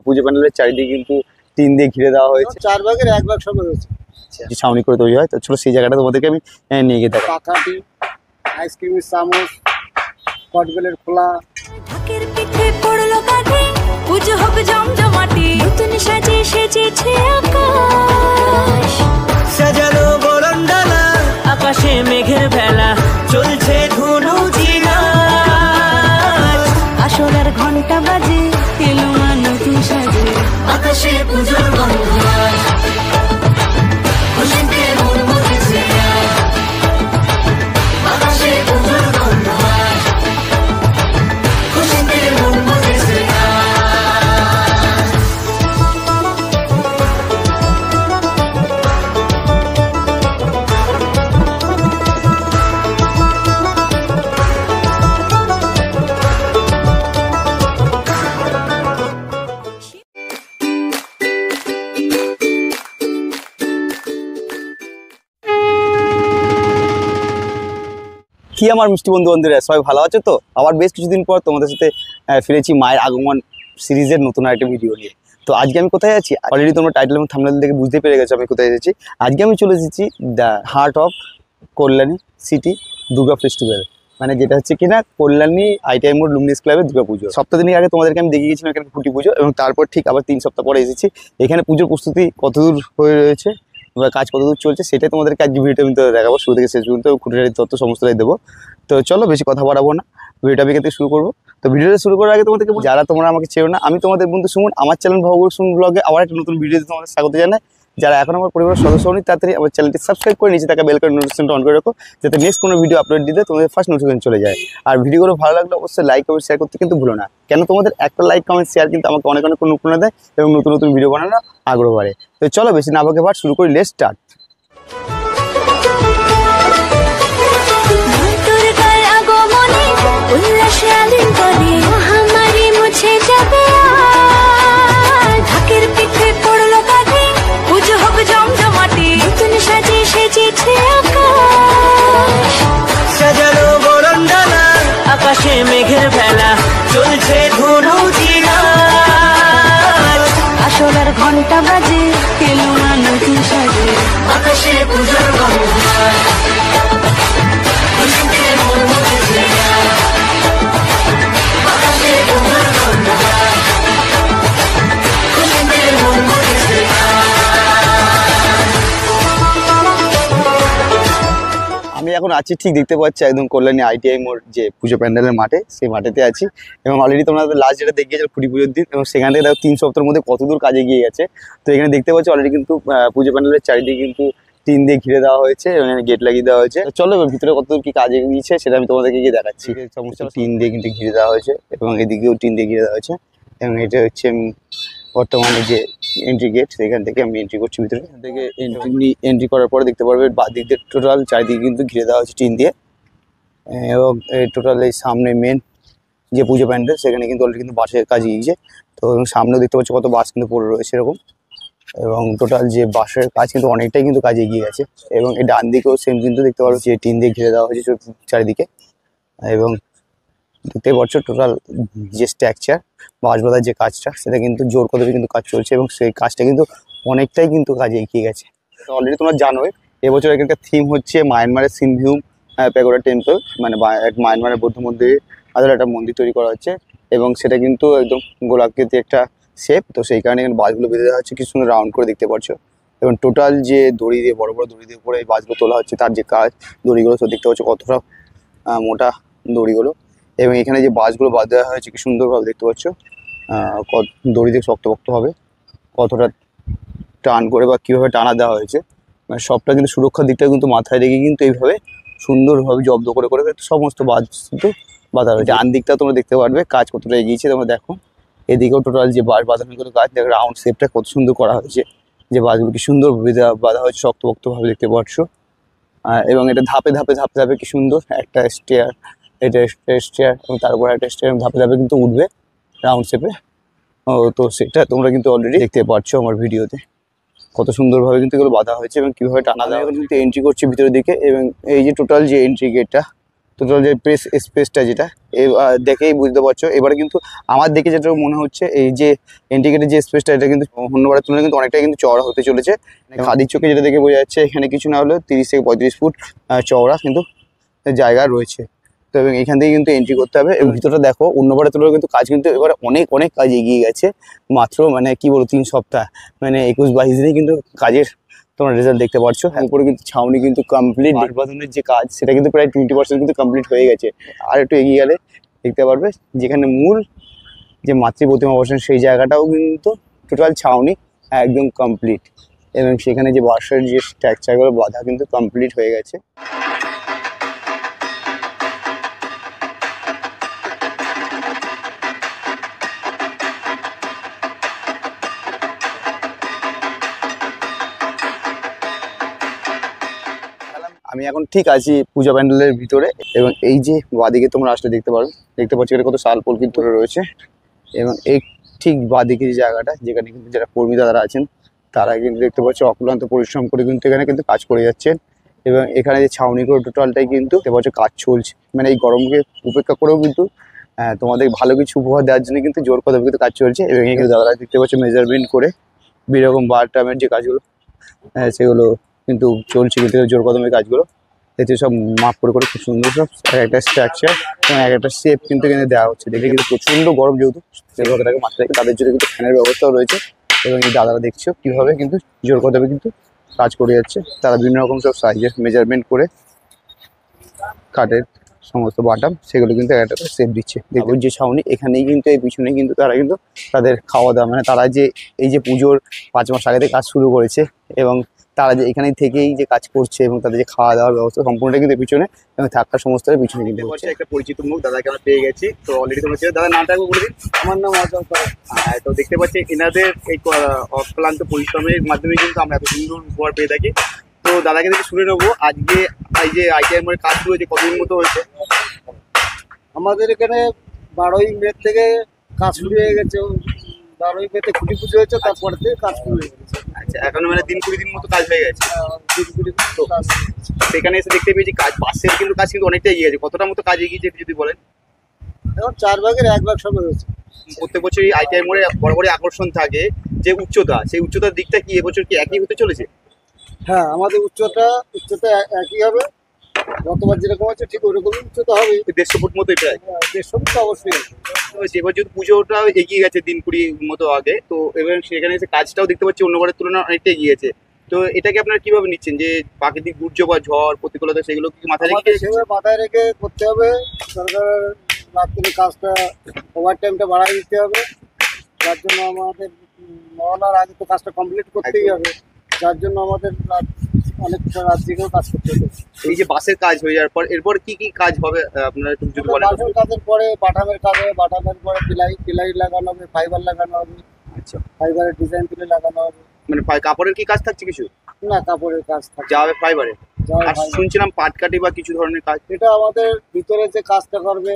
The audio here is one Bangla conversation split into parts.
পুজো প্যান্ডেলের চারিদিকে কিন্তু টিন দিয়ে ঘিরে দেওয়া হয়েছে। 4 ভাগের 1 ভাগ সব হয়েছে। ছাউনি করে তৈরি হয়। তো চলো সেই জায়গাটা তোমাদেরকে আমি নিয়ে গিয়ে দেখাবো। পাখাটি, আইসক্রিমের চামচ, কটবেলের খোলা। ঢাকের পিঠে পড়লো কাঁধে, পুজো হোক জমজমাটি, নতুন সাজে সেজেছে আকাশ। সাজানো বরণডালা, আকাশে মেঘের ভেলা, চলছে ধুনুচি নাচ। আসরের ঘন্টা বাজে, এলো মা নতুন সাজে, আকাশে পুজোর গন্ধ আজ, খুশিতে মন মুখেছে আজ। আকাশে পুজোর গন্ধ আজ, খুশিতে মন মুখেছে আজ। কি আমার মিষ্টি বন্ধু বন্ধুরা, সবাই ভালো আছো তো? আবার বেশ কিছুদিন পর তোমাদের সাথে ফিরেছি মায়ের আগমন সিরিজের নতুন একটা ভিডিও নিয়ে। তো আজকে আমি কোথায় আছি অলরেডি তোমরা টাইটেল এবং থাম্বনেল দেখে বুঝতে পেরে গেছো আমি কোথায় এসেছি। আজকে আমি চলে এসেছি the heart of Kalyani city Durga festival, মানে যেটা হচ্ছে কিনা কল্যাণী আইটিআই মোড় লুমিনাস ক্লাবের দুর্গা পুজো। সপ্তাহ দিন আগে তোমাদেরকে আমি দেখিয়ে গেছিলাম এখানে খুঁটি পুজো, এবং তারপর ঠিক আবার 3 সপ্তাহ পরে এসেছি। এখানে পুজোর প্রস্তুতি কতদূর হয়ে রয়েছে বা কাজ কতদূর চলছে সেটাই তোমাদেরকে আজকে ভিডিওটা আমি দেখাবো, শুরু থেকে শেষ পর্যন্ত খুঁটিনাটি তথ্য সমস্তটাই দেবো। তো চলো বেশি কথা বাড়াবো না, ভিডিওটা আমি এখান থেকে শুরু করবো। তো ভিডিওটা শুরু করার আগে তোমাদেরকে যারা তোমরা আমাকে চেনো না, আমি তোমাদের বন্ধু সুমন, আমার চ্যানেল ভগবত সুমন ব্লগে আবার একটা নতুন ভিডিওতে তোমাদের স্বাগত জানাই। যারা এখন আমার পরিবারের সদস্য হয়নি তাড়াতাড়ি আমার চ্যানেলটি সাবস্ক্রাইব করে নিচে থাকা বেল করে নোটিফিকেশনটা অন করে রাখো, যাতে নেক্সট কোনো ভিডিও আপলোড দিতে তোমাদের ফার্স্ট নোটিফিকেশন চলে যায়। আর ভিডিওগুলো ভালো লাগলে অবশ্যই লাইক কমেন্ট শেয়ার করতে কিন্তু ভুলো না, কেন তোমাদের একটা লাইক কমেন্ট শেয়ার কিন্তু আমাকে অনেক অনেক অনুপ্রেরণা দেয় এবং নতুন নতুন ভিডিও বানানোর আগ্রহ বাড়ে। তো চলো বেশি না ভাগে শুরু করি, লেটস স্টার্ট। দুর্গার আগমনে উল্লাসে আলিঙ্গনে মহামারী মুছে যাবে আজ। ঢাকের পিঠে পড়লো কাঁধে, পুজো হোক জমজমাটি, নতুন সাজে সেজেছে আকাশ। সাজানো বরণডালা, আকাশে মেঘের ভেলা, চলছে ধুনুচি নাচ। আসরের ঘন্টা বাজে, এলো মা নতুন সাজে, আকাশে পুজোর গন্ধ আজ, খুশিতে মন মুখেছে আজ। আকাশে পুজোর গন্ধ আজ, খুশিতে মন মুখেছে আজ। আমি এখন আছি ঠিক দেখতে পাচ্ছি একদম কল্যাণী আইটিআই মোড় যে পুজো প্যান্ডেলের মাঠে, সেই মাঠেতে আছি। এবং অলরেডি তোমরা লাস্ট যেটা দেখিয়েছো খুঁটি পুজোর দিন, এবং সেখান থেকে দেখো 3 সপ্তাহের মধ্যে কতদূর কাজে গিয়ে গেছে। তো এখানে দেখতে পাচ্ছি অলরেডি কিন্তু পুজো প্যান্ডেলের চারিদিকে কিন্তু টিন দিয়ে ঘিরে দেওয়া হয়েছে এবং গেট লাগিয়ে দেওয়া হয়েছে। তো চলো এবার ভিতরে কতদূর কি কাজে গিয়েছে সেটা আমি তোমাদেরকে গিয়ে দেখাচ্ছি। সমস্ত টিন দিয়ে কিন্তু ঘিরে দেওয়া হয়েছে এবং এদিকেও টিন দিয়ে ঘিরে দেওয়া হয়েছে। এবং এটা হচ্ছে বর্তমানে যে এন্ট্রি গেট, সেখান থেকে আমি এন্ট্রি করছি ভিতরে। এখান থেকে এন্ট্রি করার পরে দেখতে পারবে বাদিক দিয়ে টোটাল চারিদিকে কিন্তু ঘিরে দেওয়া হয়েছে টিন দিয়ে। এবং এই টোটাল এই সামনে মেন যে পুজো প্যান্ডেল সেখানে কিন্তু অলরেডি কিন্তু বাসের কাজ গিয়েছে। তো সামনেও দেখতে পাচ্ছি কত বাস কিন্তু পড়ে রয়েছে এরকম। এবং টোটাল যে বাসের কাজ কিন্তু অনেকটাই কিন্তু কাজে এগিয়ে গেছে। এবং এই ডান দিকেও সেম কিন্তু দেখতে পারো যে টিন দিয়ে ঘিরে দেওয়া হয়েছে চারিদিকে। এবং দেখতে পাচ্ছ টোটাল যে স্ট্রাকচার বাস বাঁধার যে কাজটা সেটা কিন্তু জোর কদমে কিন্তু কাজ চলছে, এবং সেই কাজটা কিন্তু অনেকটাই কিন্তু কাজে এগিয়ে গেছে। অলরেডি তোমরা জানোই এবছর এখানকার থিম হচ্ছে মায়ানমারের সিনভিউম প্যাগোডা টেম্পল, মানে মায়ানমারের বৌদ্ধ মন্দিরে আদলে একটা মন্দির তৈরি করা হচ্ছে। এবং সেটা কিন্তু একদম গোলাকৃতি একটা শেপ, তো সেই কারণে এখানে বাসগুলো বেঁধে দেওয়া হচ্ছে কি সুন্দর রাউন্ড করে দেখতে পাচ্ছ। এবং টোটাল যে দড়ি দিয়ে বড় বড় দড়ি দিয়ে উপরে এই বাসগুলো তোলা হচ্ছে, তার যে কাজ দড়িগুলো তো দেখতে পাচ্ছ কতটা মোটা দড়িগুলো। এবং এখানে যে বাসগুলো বাদ দেওয়া হয়েছে কি সুন্দরভাবে দেখতে পাচ্ছ, দড়ি দিয়ে শক্তপোক্তভাবে কতটা টান করে বা কীভাবে টানা দেওয়া হয়েছে, মানে সবটা কিন্তু সুরক্ষার দিকটা কিন্তু মাথায় রেখে কিন্তু এইভাবে সুন্দরভাবে জব্দ করে করে সমস্ত বাস কিন্তু বাঁধা হয়েছে। ডান দিকটা তোমরা দেখতে পারবে কাজ কতটা এগিয়েছে তোমরা দেখো। এদিকেও টোটাল যে বাস বাঁধানোগুলো কাজ দেখো, রাউন্ড শেপটা কত সুন্দর করা হয়েছে, যে বাসগুলো কি সুন্দর বাঁধা হয়েছে শক্তপোক্তভাবে দেখতে পাচ্ছ। এবং এটা ধাপে ধাপে ধাপে ধাপে কি সুন্দর একটা স্টেয়ার, এটা স্টেয়ার এবং তারপর একটা স্টেয়ার ধাপে ধাপে কিন্তু উঠবে রাউন্ড শেপে। তো সেটা তোমরা কিন্তু অলরেডি দেখতে পাচ্ছ আমার ভিডিওতে কত সুন্দরভাবে কিন্তু এগুলো বাঁধা হয়েছে এবং কীভাবে টানা দেওয়া। এখন কিন্তু এন্ট্রি করছে ভিতরের দিকে, এবং এই যে টোটাল যে এন্ট্রি গেটটা টোটাল যে প্রেস স্পেসটা যেটা দেখেই বুঝতে পারছো। এবারে কিন্তু আমার দেখে যেটা মনে হচ্ছে এই যে ইন্ডিকেটের যে স্পেসটা এটা কিন্তু অন্যবারের তুলনায় কিন্তু অনেকটাই কিন্তু চওড়া হতে চলেছে। খাদির চোখে যেটা দেখে বোঝা যাচ্ছে এখানে কিছু না হলেও 30 থেকে 35 ফুট চওড়া কিন্তু জায়গা রয়েছে। তো এবং এখান থেকে কিন্তু এন্ট্রি করতে হবে এবং ভিতরটা দেখো অন্যবারের তুলনায় কিন্তু কাজ কিন্তু এবারে অনেক অনেক কাজ এগিয়ে গেছে। মাত্র মানে কি বলবো 3 সপ্তাহ মানে 21-22 দিনে কিন্তু কাজের তোমরা রেজাল্ট দেখতে পাচ্ছ। উপরে কিন্তু ছাউনি কিন্তু কমপ্লিট, নির্বাচনের যে কাজ সেটা কিন্তু প্রায় 20% কিন্তু কমপ্লিট হয়ে গেছে। আর একটু এগিয়ে গেলে দেখতে পারবে যেখানে মূল যে মাতৃ প্রতিমা বসানো সেই জায়গাটাও কিন্তু টোটাল ছাউনি একদম কমপ্লিট এবং সেখানে যে বাঁশের যে স্ট্রাকচারগুলো বাঁধা কিন্তু কমপ্লিট হয়ে গেছে। আমি এখন ঠিক আছি পূজা প্যান্ডেলের ভিতরে এবং এই যে বাঁদিকে তোমরা আসলে দেখতে পাচ্ছ এটা কত শাল পোল কিন্তু রয়েছে এবং এই ঠিক বাঁদিকে যে জায়গাটা যেখানে কিন্তু যারা কর্মী দাদারা আছেন তারা কিন্তু দেখতে পাচ্ছ অক্লান্ত পরিশ্রম করে কিন্তু এখানে কিন্তু কাজ করে যাচ্ছেন এবং এখানে যে ছাউনি করে টোটালটাই কিন্তু দেখতে পাচ্ছ কাজ চলছে। মানে এই গরমকে উপেক্ষা করেও কিন্তু তোমাদের ভালো কিছু উপহার দেওয়ার জন্য কিন্তু জোর কদমে কিন্তু কাজ চলছে এবং এখানে দাদারা দেখতে পাচ্ছ মেজারমেন্ট করে বিভিন্ন বার টার্মের যে কাজগুলো সেগুলো কিন্তু চলছে কিন্তু জোর কদমের কাজগুলো। এতে সব মাপ করে করে খুব সুন্দর সব একটা স্ট্রাকচার এবং একটা শেপ কিন্তু এখানে দেওয়া হচ্ছে। দেখে কিন্তু প্রচণ্ড গরম যেহেতু সেই কথাটাকে মাথায় রেখে তাদের জন্য কিন্তু ফ্যানের ব্যবস্থাও রয়েছে এবং এই দাদারা দেখছো কীভাবে কিন্তু জোর কদমে কিন্তু কাজ করে যাচ্ছে। তারা বিভিন্ন রকম সব সাইজের মেজারমেন্ট করে কাঠের সমস্ত বাটাম সেগুলো কিন্তু একটা করে শেপ দিচ্ছে। দেখুন যে ছাউনি এখানেই কিন্তু এই পিছনেই কিন্তু তারা কিন্তু তাদের খাওয়া দাওয়া মানে তারা যে এই যে পুজোর 5 মাস আগে থেকে কাজ শুরু করেছে এবং তারা যে এখানে থেকেই যে কাজ করছে এবং তাদের যে খাওয়া দাওয়ার ব্যবস্থা সম্পূর্ণটা কিন্তু পিছনে এবং থাকার সমস্ত পিছনে কিন্তু হচ্ছে। একটা পরিচিত মুখ দাদাকে আমরা পেয়ে গেছি। তো অলরেডি তোমরা ছিল দাদা নামটা বলে দিন। আমার নাম অজয় কর। তো দেখতে পাচ্ছি এনাদের এই অক্লান্ত পরিশ্রমের মাধ্যমে কিন্তু আমরা এত সুন্দর উপহার পেয়ে থাকি। তো দাদাকে থেকে শুনে নেবো আজকে এই যে আইটিআই মোড়ের কাজ শুরু হয়েছে কতদিন মতো হয়েছে? আমাদের এখানে 12ই মে থেকে কাজ শুরু হয়ে গেছে। 12ই মেতে খুঁটি পুজো হয়েছে, তারপর থেকে কাজ শুরু হয়ে গেছে। আচ্ছা এখন মানে 20 দিন মতো কাজ হয়ে গেছে। সেখানে এসে দেখতে পেয়েছি কাজ বাসের কিন্তু কাজ কিন্তু অনেকটা এগিয়ে গেছে। কতটা মতো কাজ এগিয়েছে একটু যদি বলেন। এখন 4 ভাগের 1 ভাগ সবে হয়েছে। প্রত্যেক বছরই আইটিআই মোড়ে বড় বড় আকর্ষণ থাকে যে উচ্চতা, সেই উচ্চতার দিকটা কি এবছর কি একই হতে চলেছে? হ্যাঁ, আমাদের উচ্চতা একই হবে। গতবার যেরকম আছে ঠিক ওরকমই উচ্চতা হবে। 150 ফুট মতো প্রায়। 150 ফুট তো অবশ্যই আছে। এবার যেহেতু পুজোটা এগিয়ে গেছে 20 মতো আগে, তো এবার সেখানে এসে কাজটাও দেখতে পাচ্ছি অন্যবারের তুলনায় অনেকটা এগিয়ে গেছে। তো এটাকে আপনারা কিভাবে নিচ্ছেন যে প্রাকৃতিক দুর্যোগ বা ঝড় প্রতিকূলতা সেগুলো কি মাথায় আমাদের রেখে? সেভাবে মাথায় রেখে করতে হবে। সরকার রাত্রে কাজটা ওভার টাইমটা বাড়াই দিতে হবে। যার জন্য আমাদের মহলার আগে তো কাজটা কমপ্লিট করতেই হবে। যার জন্য আমাদের অনেকটা রাত জেগেও কাজ করতে হবে। এই যে বাসের কাজ হয়ে যাওয়ার পর এরপর কি কি কাজ হবে আপনারা একটু যদি বলেন। বাসের কাজের পরে বাটামের কাজ হবে, বাটামের পরে পিলাই লাগানো হবে, ফাইবার লাগানো হবে। আচ্ছা, ফাইবারের ডিজাইন তুলে লাগানো হবে। মানে কাপড়ের কি কাজ থাকছে কিছু? না, কাপড়ের কাজ থাকে। যা হবে ফাইবারে। যা আর fiber। শুনছিলাম পাটকাঠি বা কিছু ধরনের কাজ। এটা আমাদের ভিতরে যে কাজটা করবে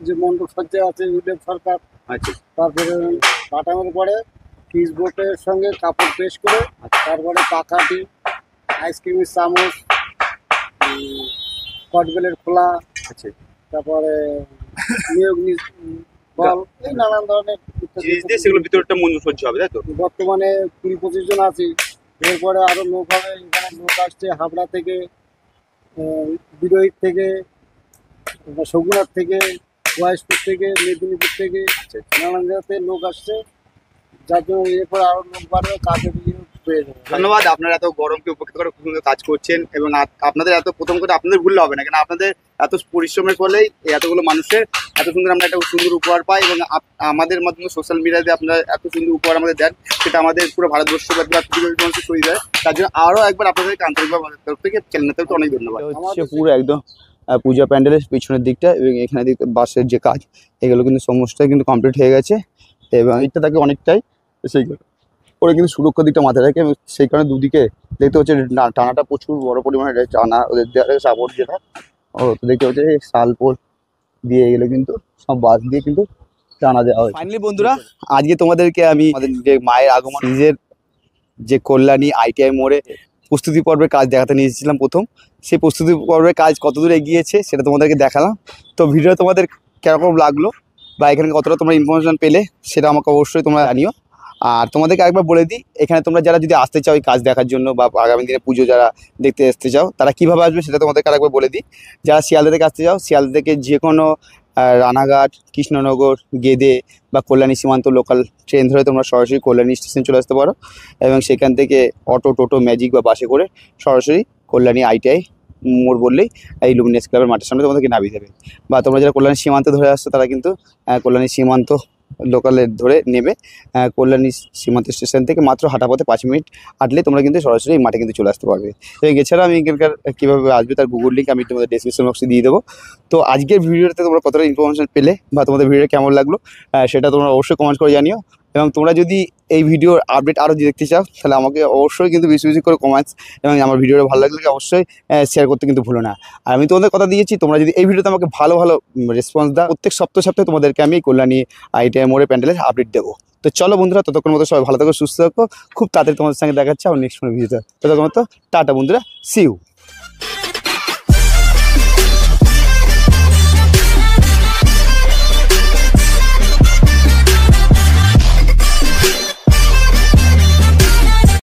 যে মণ্ডপ সজ্জা আছে উল্লেখ সরকার, আচ্ছা, তারপরে বাটামের পরে পিস বোর্ডের সঙ্গে কাপড় পেশ করে তারপরে পাখাটি, আইসক্রিমের চামচ, কটবেলের খোলা, আচ্ছা, তারপরে নিয়োগ বল, এই নানান ধরনের জিনিস দিয়ে সেগুলো ভিতরটা মঞ্জুর সজ্জা হবে তাই তো? বর্তমানে 20-25 জন আছি। এরপরে আরো লোক হবে। এখানে লোক আসছে হাবড়া থেকে, বিরোহিত থেকে, সগুনার থেকে, ওয়াইসপুর থেকে, মেদিনীপুর থেকে, নানান জায়গা থেকে লোক আসছে। যার জন্য এরপর আরো লোক বাড়বে, কাজের পেয়ে যাবে। ধন্যবাদ। আপনারা এত গরমকে উপেক্ষা করে খুব সুন্দর কাজ করছেন এবং আপনাদের এত প্রথম করে আপনাদের ভুললে হবে না, কেন আপনাদের এত পরিশ্রমের ফলেই এতগুলো মানুষের এত সুন্দর আমরা একটা সুন্দর উপহার পাই এবং আমাদের মাধ্যমে সোশ্যাল মিডিয়াতে আপনারা এত সুন্দর উপহার আমাদের দেন, সেটা আমাদের পুরো ভারতবর্ষ বা পৃথিবীর মানুষের সই দেয়। তার জন্য আরও একবার আপনাদেরকে আন্তরিকভাবে আমাদের তরফ থেকে চ্যানেলের তরফ থেকে অনেক ধন্যবাদ। হচ্ছে পুরো একদম পূজা প্যান্ডেলের পিছনের দিকটা এবং এখানে বাসের যে কাজ এগুলো কিন্তু সমস্তটাই কিন্তু কমপ্লিট হয়ে গেছে এবং এটা থাকে অনেকটাই সেইগুলো ওরা কিন্তু সুরক্ষার দিকটা মাথায় রাখে এবং সেই কারণে দুদিকে দেখতে হচ্ছে টানাটা প্রচুর বড় পরিমাণে টানা ওদের দেওয়ালে সাপোর্ট যেটা ও তো দেখতে হচ্ছে শালপোল দিয়ে এগুলো কিন্তু সব বাস দিয়ে কিন্তু টানা দেওয়া হয়। ফাইনালি বন্ধুরা আজকে তোমাদেরকে আমি আমাদের যে মায়ের আগমন নিজের যে কল্যাণী আইটিআই মোড়ে প্রস্তুতি পর্বের কাজ দেখাতে নিয়ে এসেছিলাম প্রথম। সেই প্রস্তুতি পর্বের কাজ কতদূর এগিয়েছে সেটা তোমাদেরকে দেখালাম। তো ভিডিও তোমাদের কীরকম লাগলো বা এখানে কতটা তোমরা ইনফরমেশন পেলে সেটা আমাকে অবশ্যই তোমরা জানিও। আর তোমাদেরকে একবার বলে দিই, এখানে তোমরা যারা যদি আসতে চাও এই কাজ দেখার জন্য বা আগামী দিনে পুজো যারা দেখতে আসতে চাও তারা কীভাবে আসবে সেটা তোমাদেরকে আরেকবার বলে দিই। যারা শিয়ালদা থেকে আসতে চাও, শিয়ালদা থেকে যে কোনো রানাঘাট, কৃষ্ণনগর, গেদে বা কল্যাণী সীমান্ত লোকাল ট্রেন ধরে তোমরা সরাসরি কল্যাণী স্টেশন চলে আসতে পারো এবং সেখান থেকে অটো, টোটো, ম্যাজিক বা বাসে করে সরাসরি কল্যাণী ITI মোড় বললেই এই লুমিনাস ক্লাবের মাঠের সামনে তোমাদেরকে নামিয়ে দেবে। বা তোমরা যারা কল্যাণী সীমান্ত ধরে আসছো তারা কিন্তু কল্যাণী সীমান্ত লোকালে ধরে নেবে কল্যাণী সীমান্ত স্টেশন থেকে মাত্র হাঁটা পথে 5 মিনিট হাঁটলে তোমরা কিন্তু সরাসরি এই মাঠে কিন্তু চলে আসতে পারবে। এবং এছাড়া আমি এখানকার কীভাবে আসবে তার গুগল লিঙ্ক আমি তোমাদের ডেসক্রিপশন বক্সে দিয়ে দেবো। তো আজকের ভিডিওতে তোমরা কতটা ইনফরমেশন পেলে বা তোমাদের ভিডিওটা কেমন লাগলো সেটা তোমরা অবশ্যই কমেন্ট করে জানিও। এবং তোমরা যদি এই ভিডিওর আপডেট আরও দেখতে চাও তাহলে আমাকে অবশ্যই কিন্তু বেশি বেশি করে কমেন্টস এবং আমার ভিডিওটা ভালো লাগলে অবশ্যই শেয়ার করতে কিন্তু ভুলো না। আর আমি তোমাদের কথা দিয়েছি, তোমরা যদি এই ভিডিওতে আমাকে ভালো ভালো রেসপন্স দাও, প্রত্যেক সপ্তাহে তোমাদেরকে আমি কল্যাণী ITI মোড়ে প্যান্ডেলের আপডেট দেবো। তো চলো বন্ধুরা, ততক্ষণ মতো সবাই ভালো থাকো, সুস্থ থাকো। খুব তাড়াতাড়ি তোমাদের সঙ্গে দেখাচ্ছে আমার নেক্সট কোনো ভিডিওতে। ততক্ষণ মতো টাটা বন্ধুরা, সি ইউ।